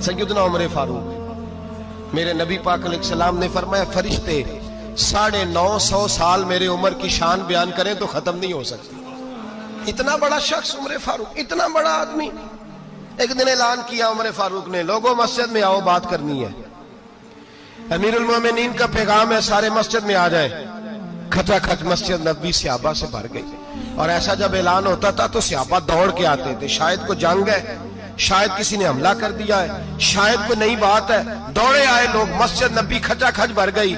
سیدنا عمر فاروق میرے نبی پاک علیہ السلام نے فرمایا فرشتے 950 سال میرے عمر کی شان بیان کریں تو ختم نہیں ہو سکتی. اتنا بڑا شخص عمر فاروق، اتنا بڑا آدمی. ایک دن اعلان کیا عمر فاروق نے، لوگوں مسجد میں آؤ، بات کرنی ہے. امیر المومنین کا پیغام ہے، سارے مسجد میں آ جائیں. کھچا کھچ مسجد نبوی صحابہ سے بھر گئی. اور ایسا جب اعلان ہوتا تھا تو صحابہ دوڑ کے آتے تھے، شاید کو جنگ ہے، شاید کسی نے حملہ کر دیا ہے، شاید کوئی نئی بات ہے. دوڑے آئے لوگ، مسجد نبی کھچا کھچ بھر گئی.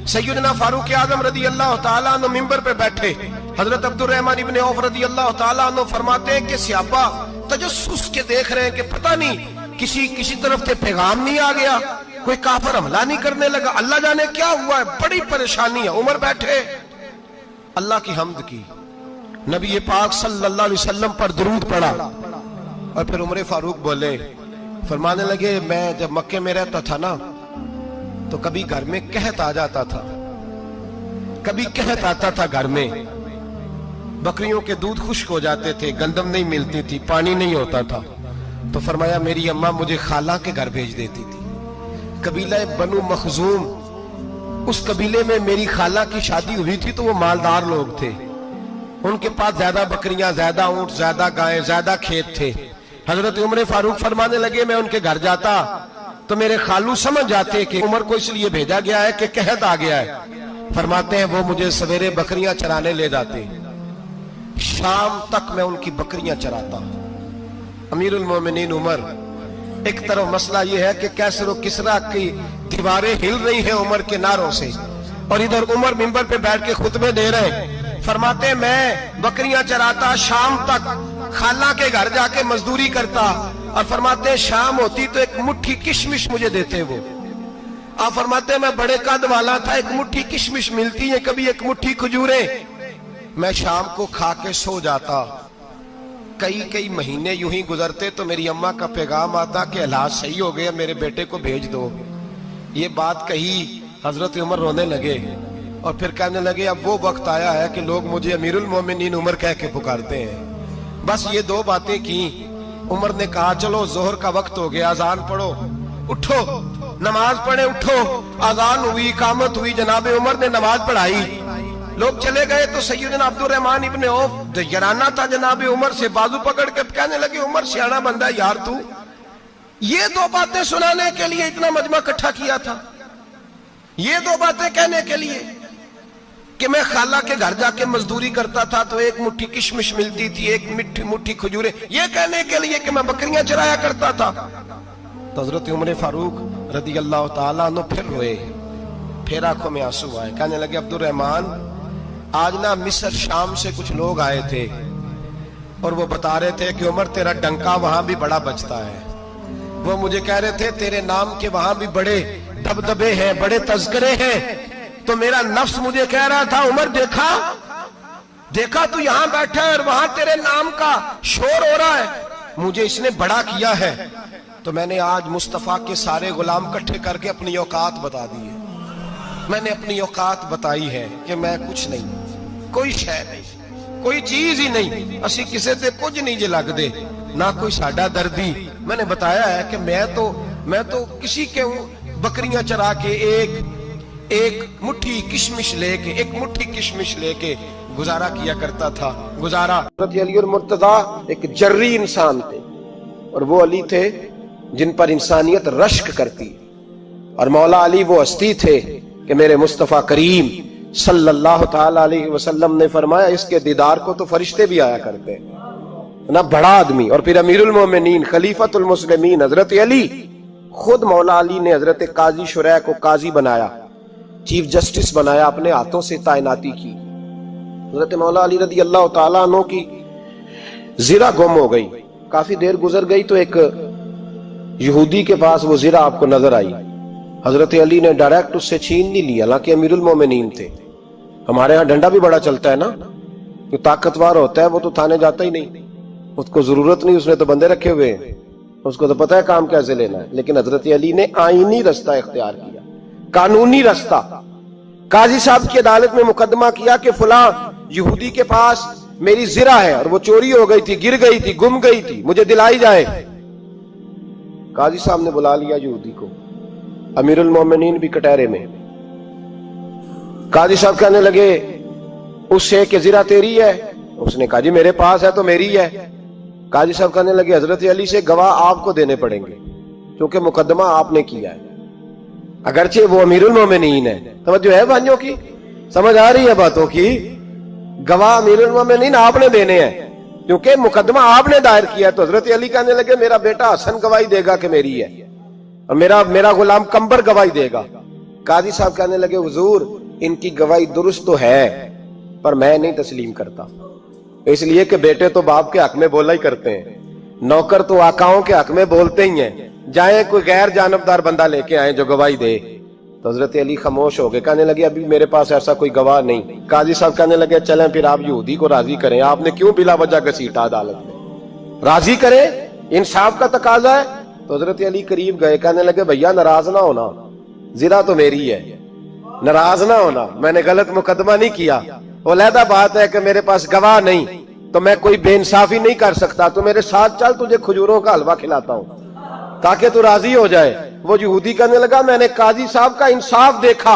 سیدنا فاروق اعظم رضی اللہ تعالیٰ عنہ منبر پہ بیٹھے. حضرت عبد الرحمن ابن عوف رضی اللہ تعالیٰ عنہ فرماتے ہیں کہ صحابہ تجسس کے دیکھ رہے ہیں کہ پتہ نہیں کسی طرف سے پیغام نہیں آ گیا، کوئی کافر حملہ نہیں کرنے لگا، اللہ جانے کیا ہوا ہے، بڑی پریشانی ہے. عمر بیٹھے، اللہ کی حمد کی، نبی پاک صلی اللہ علیہ وسلم پر درود پڑھا. اور پھر عمر فاروق بولے، فرمانے لگے میں جب مکے میں رہتا تھا نا تو کبھی گھر میں قحط آ جاتا تھا، کبھی قحط آتا تھا گھر میں، بکریوں کے دودھ خشک ہو جاتے تھے، گندم نہیں ملتی تھی، پانی نہیں ہوتا تھا. تو فرمایا میری اماں مجھے خالہ کے گھر بھیج دیتی تھی. قبیلہ بنو مخزوم، اس قبیلے میں میری خالہ کی شادی ہوئی تھی تو وہ مالدار لوگ تھے، ان کے پاس زیادہ بکریاں، زیادہ اونٹ، زیادہ گائیں، زیادہ کھیت تھے. حضرت عمر فاروق فرمانے لگے میں ان کے گھر جاتا تو میرے خالو سمجھ جاتے کہ عمر کو اس لیے بھیجا گیا ہے کہ قحط آ گیا ہے. فرماتے ہیں وہ مجھے سویرے بکریاں چرانے لے جاتے، شام تک میں ان کی بکریاں چراتا. امیر المومنین عمر، ایک طرف مسئلہ یہ ہے کہ کیسر و کسرا کی دیواریں ہل رہی ہیں عمر کے نعروں سے، اور ادھر عمر منبر پہ بیٹھ کے خطبے دے رہے ہیں. فرماتے ہیں میں بکریاں چراتا، شام تک خالہ کے گھر جا کے مزدوری کرتا، اور فرماتے ہیں شام ہوتی تو ایک مٹھی کشمش مجھے دیتے وہ. آپ فرماتے ہیں میں بڑے قد والا تھا، ایک مٹھی کشمش ملتی ہے، کبھی ایک مٹھی کھجوریں، میں شام کو کھا کے سو جاتا. کئی مہینے یوں ہی گزرتے تو میری اماں کا پیغام آتا کہ علاج صحیح ہو گیا، میرے بیٹے کو بھیج دو. یہ بات کہی، حضرت عمر رونے لگے اور پھر کہنے لگے اب وہ وقت آیا ہے کہ لوگ مجھے امیر المومنین عمر کہہ کے پکارتے ہیں. بس یہ دو باتیں کی. عمر نے کہا چلو ظہر کا وقت ہو گیا، اذان پڑھو، اٹھو نماز پڑھے، اٹھو. اذان ہوئی، اقامت ہوئی، جناب عمر نے نماز پڑھائی، لوگ چلے گئے تو سیدنا عبد الرحمن ابن عوف یارانہ تھا جناب عمر سے، بازو پکڑ کے کہنے لگے عمر سیاڑا بندہ یار تو یہ دو باتیں سنانے کے لیے اتنا مجمع اکٹھا کیا تھا، یہ دو باتیں کہنے کے لیے کہ میں خالہ کے گھر جا کے مزدوری کرتا تھا تو ایک مٹھی کشمش ملتی تھی، ایک مٹھی کھجوریں، یہ کہنے کے لیے کہ میں بکریاں چرایا کرتا تھا. تو حضرت عمر فاروق رضی اللہ تعالیٰ عنہ پھر روئے، پھر آنکھوں میں آنسو آئے. کہنے لگے عبد الرحمن آج نا مصر شام سے کچھ لوگ آئے تھے اور وہ بتا رہے تھے کہ عمر تیرا ڈنکا وہاں بھی بڑا بجتا ہے. وہ مجھے کہہ رہے تھے تیرے نام کے وہاں بھی بڑے دبدبے ہیں، بڑے تذکرے ہیں. تو میرا نفس مجھے کہہ رہا تھا عمر دیکھا تو یہاں بیٹھا ہے اور وہاں تیرے نام کا شور ہو رہا ہے، مجھے اس نے بڑا کیا ہے. تو میں نے آج مصطفیٰ کے سارے غلام اکٹھے کر کے اپنی اوقات بتا دی ہے. میں نے اپنی اوقات بتائی ہے کہ میں کچھ نہیں، کوئی شے نہیں، کوئی چیز ہی نہیں، اسی کسے تے کچھ نہیں جے لگ دے، نہ کوئی ساڈا دردی. میں نے بتایا ہے کہ میں تو کسی کے بکریاں چرا کے ایک مٹھی کشمش لے کے گزارا کیا کرتا تھا. گزارا. حضرت علی اور مرتضیٰ ایک جری انسان تھے اور وہ علی تھے جن پر انسانیت رشک کرتی، اور مولا علی وہ ہستی تھے کہ میرے مصطفیٰ کریم صلی اللہ تعالی علیہ وسلم نے فرمایا اس کے دیدار کو تو فرشتے بھی آیا کرتے نا. بڑا آدمی. اور پھر امیر المومنین خلیفۃ المسلمین حضرت علی، خود مولا علی نے حضرت قاضی شریح کو قاضی بنایا، چیف جسٹس بنایا، اپنے ہاتھوں سے تعیناتی کی. حضرت مولا علی رضی اللہ تعالیٰ عنہ کی زرہ گم ہو گئی، کافی دیر گزر گئی تو ایک یہودی کے پاس وہ زرہ آپ کو نظر آئی. حضرت علی نے ڈائریکٹ اس سے چھین نہیں لیا، حالانکہ امیر المومنین تھے. ہمارے ہاں ڈنڈا بھی بڑا چلتا ہے نا، جو طاقتور ہوتا ہے وہ تو تھانے جاتا ہی نہیں، اس کو ضرورت نہیں، اس نے تو بندے رکھے ہوئے ہیں، اس کو تو پتہ ہے کام کیسے لینا ہے. لیکن حضرت علی نے آئینی رستہ اختیار کیا، قانونی رستہ. قاضی صاحب کی عدالت میں مقدمہ کیا کہ فلاں یہودی کے پاس میری زرہ ہے اور وہ چوری ہو گئی تھی، گر گئی تھی، گم گئی تھی، مجھے دلائی جائے. قاضی صاحب نے بلا لیا یہودی کو، امیر المومنین بھی کٹہرے میں۔ قاضی صاحب کہنے لگے اس سے کہ زرہ تیری ہے؟ اس نے کہا جی میرے پاس ہے تو میری ہے۔ قاضی صاحب کہنے لگے حضرت علی سے گواہ آپ کو دینے پڑیں گے کیونکہ مقدمہ آپ نے کیا ہے، اگرچہ وہ امیر المومنین ہے۔ توجہ ہے بھائیوں کی، سمجھ آ رہی ہے باتوں کی؟ گواہ امیر المومنین آپ نے دینے ہیں کیونکہ مقدمہ آپ نے دائر کیا ہے۔ تو حضرت علی کہنے لگے میرا بیٹا حسن گواہی دے گا کہ میری ہے، اور میرا غلام کمبر گواہی دے گا۔ قاضی صاحب کہنے لگے حضور ان کی گواہی درست تو ہے پر میں نہیں تسلیم کرتا، اس لیے کہ بیٹے تو باپ کے حق میں بولا ہی کرتے ہیں، نوکر تو آقاؤں کے حق میں بولتے ہی ہیں، جائیں کوئی غیر جانبدار بندہ لے کے آئیں جو گواہی دے۔ تو حضرت علی خاموش ہو گئے، کہنے لگے ابھی میرے پاس ایسا کوئی گواہ نہیں۔ قاضی صاحب کہنے لگے چلیں پھر آپ یہودی کو راضی کریں، آپ نے کیوں بلا وجہ گھسیٹا عدالت میں، راضی کریں، انصاف کا تقاضا ہے۔ تو حضرت علی قریب گئے، کہنے لگے بھیا ناراض نہ ہونا، زرہ تو میری ہے، ناراض نہ ہونا، میں نے غلط مقدمہ نہیں کیا، علیحدہ بات ہے کہ میرے پاس گواہ نہیں تو میں کوئی بے انصافی نہیں کر سکتا، تو میرے ساتھ چل تجھے کھجوروں کا حلوہ کھلاتا ہوں تاکہ تو راضی ہو جائے۔ وہ یہودی کہنے لگا میں نے قاضی صاحب کا انصاف دیکھا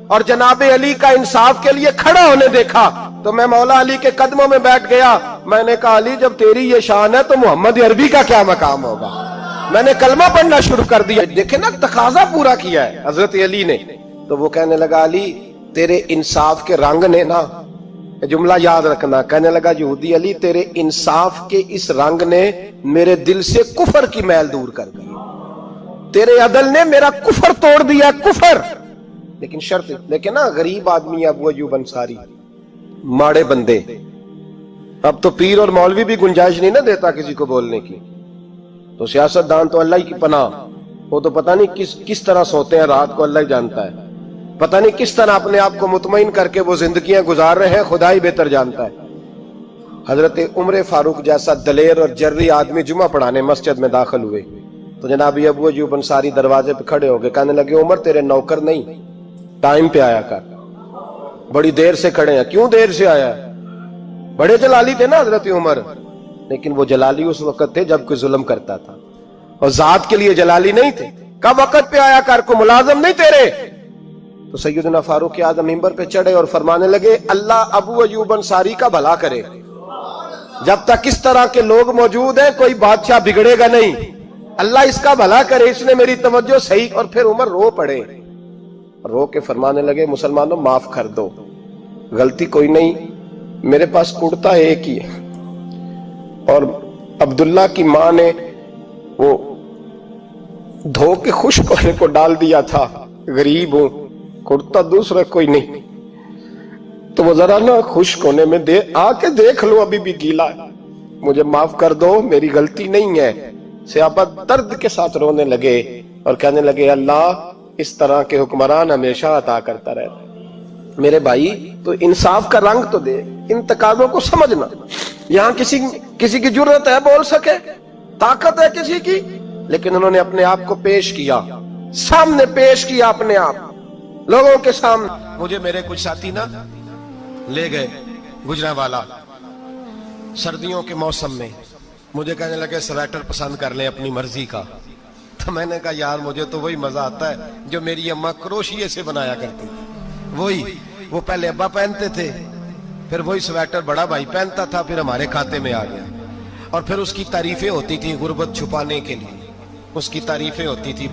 اور جناب علی کا انصاف کے لیے کھڑا ہونے دیکھا تو میں مولا علی کے قدموں میں بیٹھ گیا۔ میں نے کہا علی جب تیری یہ شان ہے تو محمد عربی کا کیا مقام ہوگا؟ میں نے کلمہ پڑھنا شروع کر دیا۔ دیکھیں نا تقاضا پورا کیا ہے حضرت علی نے۔ تو وہ کہنے لگا علی تیرے انصاف کے رنگ نے نا، جملہ یاد رکھنا، کہنے لگا یہودی علی تیرے انصاف کے اس رنگ نے میرے دل سے کفر کی میل دور کر دی، تیرے عدل نے میرا کفر توڑ دیا، کفر۔ لیکن شرط، لیکن نا غریب آدمی ابو ایوب انصاری، ماڑے بندے، اب تو پیر اور مولوی بھی گنجائش نہیں نہ دیتا کسی کو بولنے کی، تو سیاست دان تو اللہ کی پناہ، وہ تو پتہ نہیں کس طرح سوتے ہیں رات کو، اللہ ہی جانتا ہے، پتہ نہیں کس طرح اپنے آپ کو مطمئن کر کے وہ زندگیاں گزار رہے ہیں، خدا ہی بہتر جانتا ہے۔ حضرت عمر فاروق جیسا دلیر اور جرری آدمی جمعہ پڑھانے مسجد میں داخل ہوئے تو جناب ابو ایوب انصاری دروازے پہ کھڑے ہو گئے، کہنے لگے عمر تیرے نوکر نہیں، ٹائم پہ آیا کر، بڑی دیر سے کھڑے ہیں۔ کیوں دیر سے آیا؟ بڑے جلالی تھے نا حضرت عمر، لیکن وہ جلالی اس وقت تھے جب کوئی ظلم کرتا تھا، اور ذات کے لیے جلالی نہیں تھے۔ کب وقت پہ آیا کر، کو ملازم نہیں تیرے۔ تو سیدنا فاروق اعظم منبر پہ چڑھے اور فرمانے لگے اللہ ابو ایوب انصاری کا بھلا کرے، جب تک اس طرح کے لوگ موجود ہیں کوئی بادشاہ بگڑے گا نہیں، اللہ اس کا بھلا کرے، اس نے میری توجہ صحیح۔ اور پھر عمر رو پڑے، رو کے فرمانے لگے مسلمانوں معاف کر دو، غلطی کوئی نہیں، میرے پاس کرتا ایک ہی ہے، اور عبداللہ کی ماں نے وہ دھو کے خشک ہونے کو ڈال دیا تھا، غریب ہوں، کرتا دوسرا کوئی نہیں، تو وہ ذرا نا خشک ہونے میں آ کے دیکھ لو ابھی بھی گیلا ہے، مجھے معاف کر دو، میری غلطی نہیں ہے۔ صحابہ درد کے ساتھ رونے لگے اور کہنے لگے اللہ اس طرح کے حکمران ہمیشہ عطا کرتا رہتا۔ میرے بھائی تو انصاف کا رنگ تو دے، ان تقاضوں کو سمجھنا۔ یہاں کسی کی جرت ہے بول سکے، طاقت ہے کسی کی، لیکن انہوں نے اپنے آپ کو پیش کیا، سامنے پیش کیا اپنے آپ لوگوں کے سامنے۔ مجھے میرے کچھ ساتھی نا لے گئے گجرانوالا سردیوں کے موسم میں، مجھے کہنے لگے سویٹر پسند کر لیں اپنی مرضی کا، تو میں نے کہا یار مجھے تو وہی مزہ آتا ہے جو میری اماں کروشیے سے بنایا کرتی تھی، وہی وہ پہلے ابا پہنتے تھے، پھر وہی سویٹر بڑا بھائی پہنتا تھا، پھر ہمارے کھاتے میں آ گیا، اور پھر اس کی تعریفیں ہوتی تھی غربت چھپانے کے لیے، اس کی تعریفیں ہوتی تھی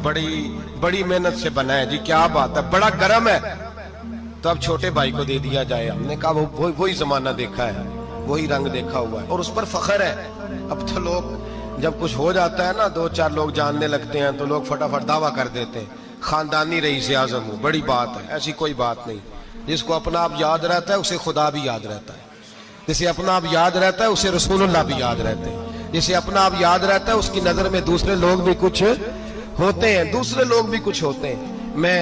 بڑی محنت سے بنا ہے جی، کیا بات ہے، بڑا گرم ہے، تو اب چھوٹے بھائی کو دے دیا جائے۔ ہم نے کہا وہی زمانہ دیکھا ہے، وہی رنگ دیکھا ہوا ہے، اور اس پر فخر ہے۔ اب تو لوگ جب کچھ ہو جاتا ہے نا، دو چار لوگ جاننے لگتے ہیں تو لوگ فٹافٹ دعویٰ کر دیتے ہیں خاندانی رئیس اعظم ہوں، بڑی بات ہے، ایسی کوئی بات نہیں۔ جس کو اپنا آپ یاد رہتا ہے اسے خدا بھی یاد رہتا ہے، جسے اپنا آپ یاد رہتا ہے اسے رسول اللہ بھی یاد رہتے ہیں، جسے اپنا آپ یاد رہتا ہے اس کی نظر میں دوسرے لوگ بھی کچھ ہوتے ہیں، دوسرے لوگ بھی کچھ ہوتے ہیں۔ میں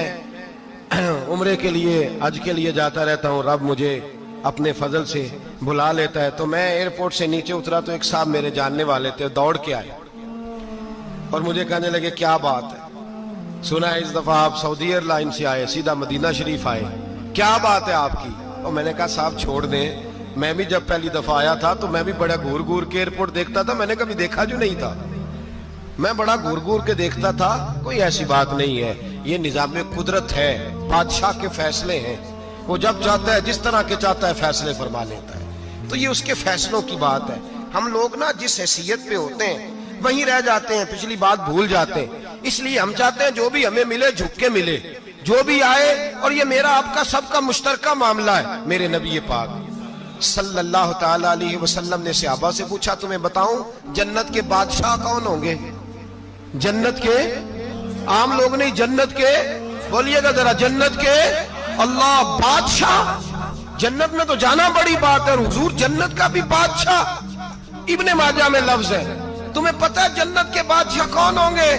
عمرے کے لیے حج کے لیے جاتا رہتا ہوں، رب مجھے اپنے فضل سے بلا لیتا ہے، تو میں ایئرپورٹ سے نیچے اترا تو ایک صاحب میرے جاننے والے تھے، دوڑ کے آئے اور مجھے کہنے لگے کیا بات ہے، سنا ہے اس دفعہ آپ سعودی ایئر لائن سے آئے، سیدھا مدینہ شریف آئے، کیا بات ہے آپ کی؟ اور میں نے کہا صاحب چھوڑ دیں، میں بھی جب پہلی دفعہ آیا تھا تو میں بھی بڑا گور گور کے ایئرپورٹ دیکھتا تھا، میں نے کبھی دیکھا جو نہیں تھا، میں بڑا گور گور کے دیکھتا تھا، کوئی ایسی بات نہیں ہے، یہ نظام قدرت ہے، بادشاہ کے فیصلے ہیں، وہ جب چاہتا ہے جس طرح کے چاہتا ہے فیصلے فرما لیتا ہے، تو یہ اس کے فیصلوں کی بات ہے۔ ہم لوگ نا جس حیثیت پہ ہوتے ہیں وہیں رہ جاتے ہیں، پچھلی بات بھول جاتے ہیں، اس لیے ہم چاہتے ہیں جو بھی ہمیں ملے جھک کے ملے، جو بھی آئے، اور یہ میرا آپ کا سب کا مشترکہ معاملہ ہے۔ میرے نبی پاک صلی اللہ تعالی علیہ وسلم نے صحابہ سے پوچھا تمہیں بتاؤں جنت کے بادشاہ کون ہوں گے؟ جنت کے عام لوگ نہیں، جنت کے، بولیے گا ذرا، جنت کے اللہ بادشاہ۔ جنت میں تو جانا بڑی بات ہے، حضور جنت کا بھی بادشاہ، ابن ماجہ میں لفظ ہے، تمہیں پتہ ہے جنت کے بادشاہ کون ہوں گے؟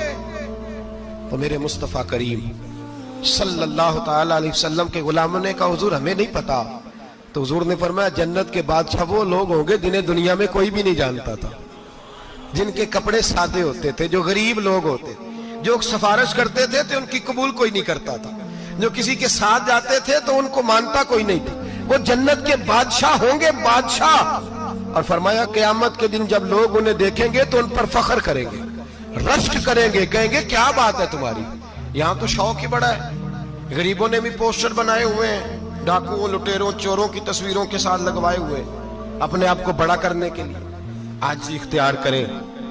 تو میرے مصطفیٰ کریم صلی اللہ تعالی علیہ وسلم کے غلاموں نے کہا حضور ہمیں نہیں پتا۔ تو حضور نے فرمایا جنت کے بادشاہ وہ لوگ ہوں گے جنہیں دنیا میں کوئی بھی نہیں جانتا تھا، جن کے کپڑے سادے ہوتے تھے، جو غریب لوگ ہوتے، جو سفارش کرتے تھے تو ان کی قبول کوئی نہیں کرتا تھا، جو کسی کے ساتھ جاتے تھے تو ان کو مانتا کوئی نہیں تھا، وہ جنت کے بادشاہ ہوں گے، بادشاہ۔ اور فرمایا قیامت کے دن جب لوگ انہیں دیکھیں گے تو ان پر فخر کریں گے، رشک کریں گے، کہیں گے کیا بات ہے تمہاری، یہاں تو شوق ہی بڑا ہے۔ غریبوں نے بھی پوسٹر بنائے ہوئے ہیں، ڈاکوؤں، لٹیروں، چوروں کی تصویروں کے ساتھ لگوائے ہوئے، اپنے آپ کو بڑا کرنے کے لیے۔ عاجزی اختیار کریں،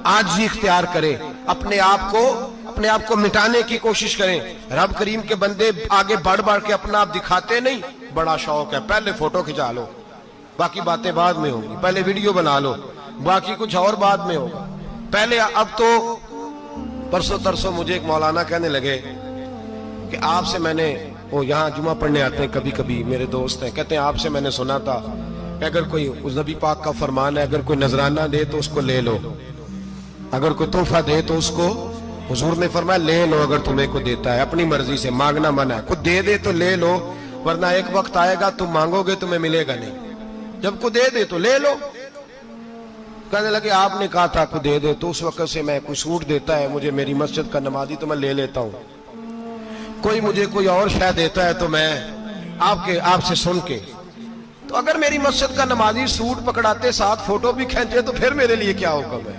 عاجزی اختیار کریں، اپنے آپ کو مٹانے کی کوشش کریں۔ رب کریم کے بندے آگے بڑھ بڑھ کے اپنا آپ دکھاتے نہیں، بڑا شوق ہے، پہلے فوٹو کھچا لو، باقی باتیں بعد میں ہوں گی، پہلے ویڈیو بنا لو، باقی کچھ اور بعد میں ہوگا پہلے۔ اب تو پرسوں ترسوں مجھے ایک مولانا کہنے لگے کہ آپ سے میں نے، وہ یہاں جمعہ پڑھنے آتے ہیں کبھی کبھی، میرے دوست ہیں، کہتے ہیں آپ سے میں نے سنا تھا کہ اگر کوئی، اس نبی پاک کا فرمان ہے اگر کوئی نذرانہ دے تو اس کو لے لو، اگر کوئی تحفہ دے تو اس کو، حضور نے فرمایا لے لو، اگر تمہیں کو دیتا ہے اپنی مرضی سے، مانگنا منع ہے، خود دے دے تو لے لو، ورنہ ایک وقت آئے گا تم مانگو گے تمہیں ملے گا نہیں، جب کو دے دے تو لے لو۔ کہنے لگے آپ نے کہا تھا کو دے دے، تو اس وقت سے میں کوئی سوٹ دیتا ہے مجھے میری مسجد کا نمازی تو میں لے لیتا ہوں، کوئی مجھے کوئی اور شے دیتا ہے تو میں آپ سے سن کے، تو اگر میری مسجد کا نمازی سوٹ پکڑاتے ساتھ فوٹو بھی کھینچے تو پھر میرے لیے کیا حکم ہے؟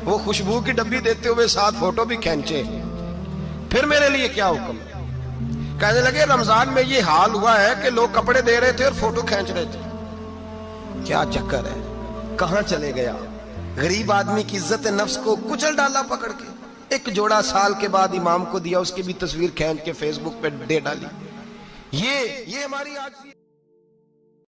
وہ خوشبو کی ڈبی دیتے ہوئے ساتھ فوٹو بھی کھینچے، پھر میرے لیے کیا حکم ہے؟ کہنے لگے رمضان میں یہ حال ہوا ہے کہ لوگ کپڑے دے رہے تھے اور فوٹو کھینچ رہے تھے، کیا چکر ہے، کہاں چلے گیا؟ غریب آدمی کی عزت نفس کو کچل ڈالا پکڑ کے، ایک جوڑا سال کے بعد امام کو دیا، اس کی بھی تصویر کھینچ کے فیس بک پہ دے ڈالی۔ یہ ہماری آج